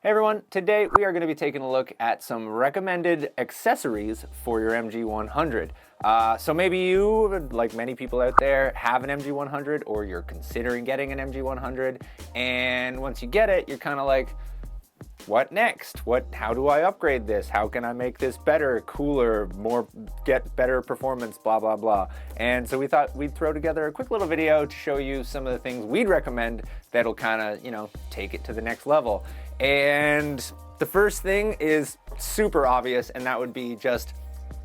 Hey everyone, today we are going to be taking a look at some recommended accessories for your MG100. So maybe you, like many people out there, have an MG100 or you're considering getting an MG100, and once you get it, you're kind of like, what next? How do I upgrade this? How can I make this better, cooler, get better performance, blah, blah, blah. And so we thought we'd throw together a quick little video to show you some of the things we'd recommend that'll kind of, take it to the next level. And the first thing is super obvious, and that would be just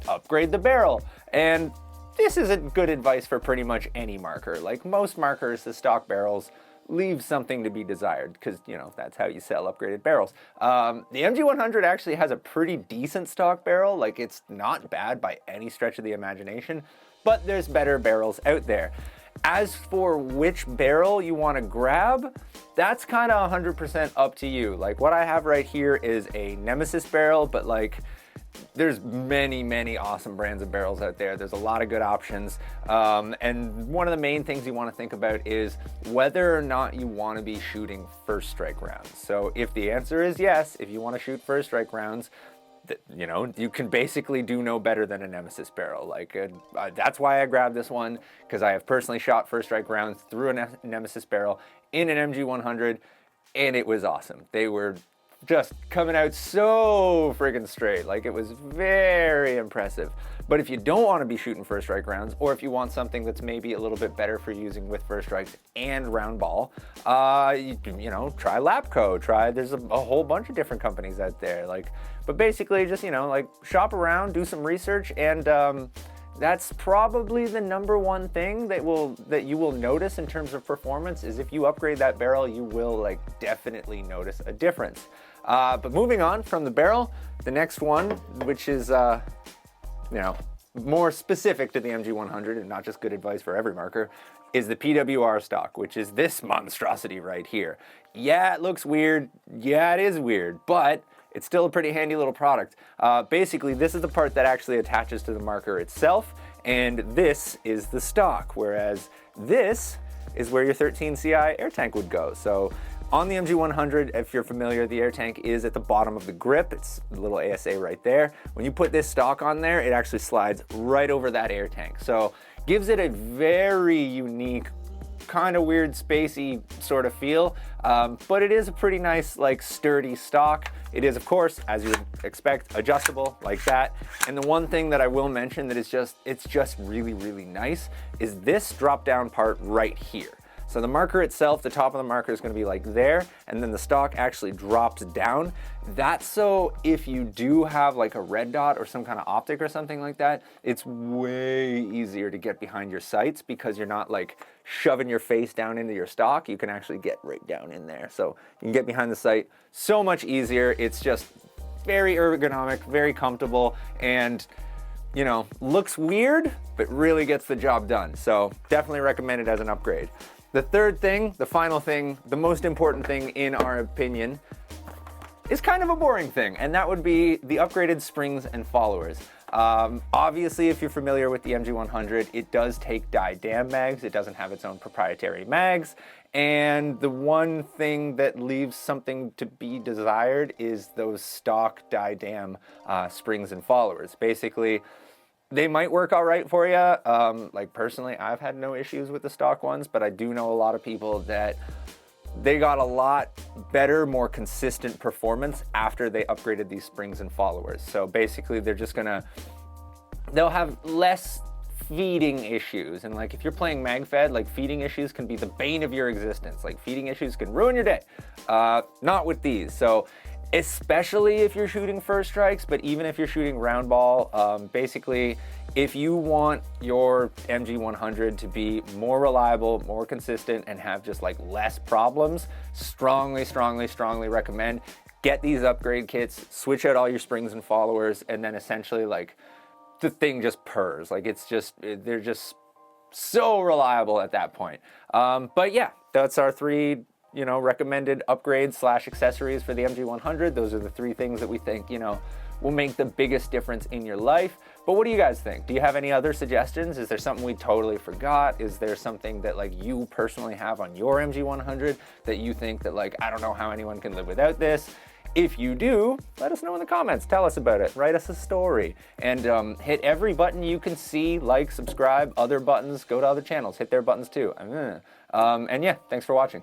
upgrade the barrel. And this isn't good advice for pretty much any marker. Like most markers, the stock barrels leave something to be desired because, that's how you sell upgraded barrels. The MG100 actually has a pretty decent stock barrel. Like, it's not bad by any stretch of the imagination, but there's better barrels out there. As for which barrel you want to grab, that's kind of 100% up to you. Like, what I have right here is a Nemesis barrel, but there's many awesome brands of barrels out there. There's a lot of good options. And one of the main things you want to think about is whether or not you want to be shooting first strike rounds. So if the answer is yes, if you want to shoot first strike rounds, you can basically do no better than a Nemesis barrel. That's why I grabbed this one, because I have personally shot first strike rounds through a Nemesis barrel in an MG100, and it was awesome. They were just coming out so friggin' straight. Like, it was very impressive. But if you don't want to be shooting first strike rounds, or if you want something that's maybe a little bit better for using with first strikes and round ball, try Lapco. There's a whole bunch of different companies out there. But basically just, shop around, do some research, and that's probably the number one thing that you will notice in terms of performance. Is if you upgrade that barrel, you will definitely notice a difference. But moving on from the barrel, the next one, which is more specific to the MG100 and not just good advice for every marker, is the PWR stock, which is this monstrosity right here. Yeah, it looks weird. Yeah, it is weird, but it's still a pretty handy little product. Basically, this is the part that actually attaches to the marker itself, and this is the stock, whereas this is where your 13 CI air tank would go. So on the MG100, if you're familiar, the air tank is at the bottom of the grip. It's a little ASA right there. When you put this stock on there, it actually slides right over that air tank. So gives it a very unique, kind of weird, spacey sort of feel, but it is a pretty nice, sturdy stock. It is, of course, as you would expect, adjustable like that. And the one thing that I will mention that it's just really nice is this drop-down part right here. So the marker itself, the top of the marker is going to be like there, and then the stock actually drops down. That's so if you do have a red dot or some kind of optic or something like that, it's way easier to get behind your sights because you're not shoving your face down into your stock. You can actually get right down in there. So you can get behind the sight so much easier. It's just very ergonomic, very comfortable, and looks weird, but really gets the job done. So definitely recommend it as an upgrade. The third thing, the final thing, the most important thing in our opinion, is kind of a boring thing, and that would be the upgraded springs and followers. Obviously, if you're familiar with the MG100, it does take die-dam mags. It doesn't have its own proprietary mags, and the one thing that leaves something to be desired is those stock die-dam springs and followers. Basically, they might work all right for you. Personally, I've had no issues with the stock ones, but I do know a lot of people that they got a lot better, more consistent performance after they upgraded these springs and followers. So basically, they'll have less feeding issues. And if you're playing magfed, feeding issues can be the bane of your existence. Feeding issues can ruin your day. Not with these. So especially if you're shooting first strikes, but even if you're shooting round ball, basically, if you want your MG100 to be more reliable, more consistent, and have just less problems, strongly recommend get these upgrade kits, switch out all your springs and followers, and then essentially the thing just purrs. They're just so reliable at that point. But yeah, that's our three recommended upgrades / accessories for the MG100. Those are the three things that we think, will make the biggest difference in your life. But what do you guys think? Do you have any other suggestions? Is there something we totally forgot? Is there something that you personally have on your MG100 that you think that I don't know how anyone can live without this? If you do, let us know in the comments. Tell us about it. Write us a story. And hit every button you can see, like, subscribe, other buttons, go to other channels, hit their buttons too. And yeah, thanks for watching.